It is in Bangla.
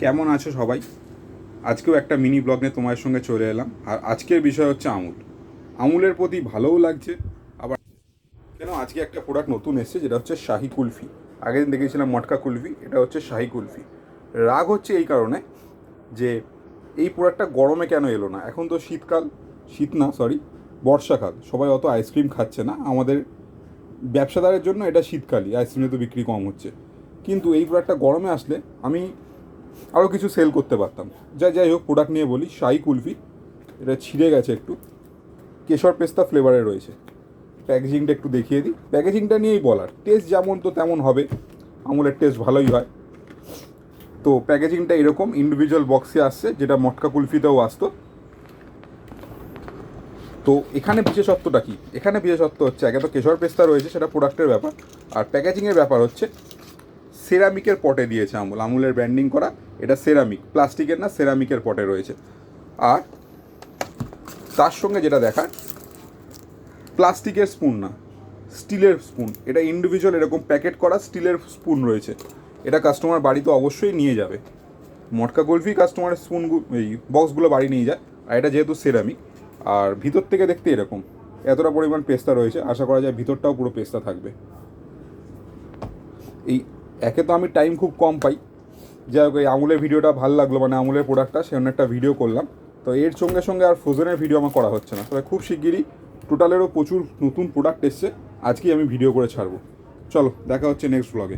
কেমন আছো সবাই? আজকেও একটা মিনি ব্লগ নিয়ে তোমার সঙ্গে চলে এলাম। আর আজকের বিষয় হচ্ছে আমুল। আমুলের প্রতি ভালোও লাগছে, আবার কেন আজকে একটা প্রোডাক্ট নতুন এসেছে, যেটা হচ্ছে শাহি কুলফি। আগের দিন দেখেছিলাম মটকা কুলফি, এটা হচ্ছে শাহি কুলফি। রাগ হচ্ছে এই কারণে যে এই প্রোডাক্টটা গরমে কেন এলো না। এখন তো শীতকাল, শীত না সরি, বর্ষাকাল, সবাই অত আইসক্রিম খাচ্ছে না। আমাদের ব্যবসাদারের জন্য এটা শীতকালই, আইসক্রিমে তো বিক্রি কম হচ্ছে। কিন্তু এই প্রোডাক্টটা গরমে আসলে আমি আরও কিছু সেল করতে পারতাম। যাই হোক, প্রোডাক্ট নিয়ে বলি। শাহি কুলফি, এটা ছিঁড়ে গেছে একটু, কেশর পেস্তা ফ্লেভারে রয়েছে। প্যাকেজিংটা একটু দেখিয়ে দিই। প্যাকেজিংটা নিয়েই বলার, টেস্ট যেমন তো তেমন হবে, আমুলের টেস্ট ভালোই হয়। তো প্যাকেজিংটা এরকম ইন্ডিভিজুয়াল বক্সে আসছে, যেটা মটকা কুলফিতেও আসতো। তো এখানে বিশেষত্বটা কী? এখানে বিশেষত্ব হচ্ছে, আগে তো কেশর পেস্তা রয়েছে, সেটা প্রোডাক্টের ব্যাপার। আর প্যাকেজিংয়ের ব্যাপার হচ্ছে সেরামিকের পটে দিয়েছে আমুলের ব্র্যান্ডিং করা। এটা সেরামিক, প্লাস্টিকের না, সেরামিকের পটে রয়েছে। আর তার সঙ্গে যেটা দেখার, প্লাস্টিকের স্পুন না, স্টিলের স্পুন। এটা ইন্ডিভিজুয়াল এরকম প্যাকেট করা স্টিলের স্পুন রয়েছে। এটা কাস্টমার বাড়িতে অবশ্যই নিয়ে যাবে। মটকা কুলফি কাস্টমারের স্পুন, এই বক্সগুলো বাড়ি নিয়ে যায়। আর এটা যেহেতু সেরামিক, আর ভিতর থেকে দেখতে এরকম এতটা পরিমাণ পেস্তা রয়েছে, আশা করা যায় ভিতরটাও পুরো পেস্তা থাকবে। এই একে তো আমি টাইম খুব কম পাই, যাই হোক এই আমুলের ভিডিওটা ভালো লাগলো, মানে আমুলের প্রোডাক্টটা, সেজন্য একটা ভিডিও করলাম। তো এর সঙ্গে সঙ্গে আর ফ্রোজেনের ভিডিও আমার করা হচ্ছে না, তবে খুব শিগগিরই টোটালেরও প্রচুর নতুন প্রোডাক্ট এসছে, আজকেই আমি ভিডিও করে ছাড়বো। চলো, দেখা হচ্ছে নেক্সট ব্লগে।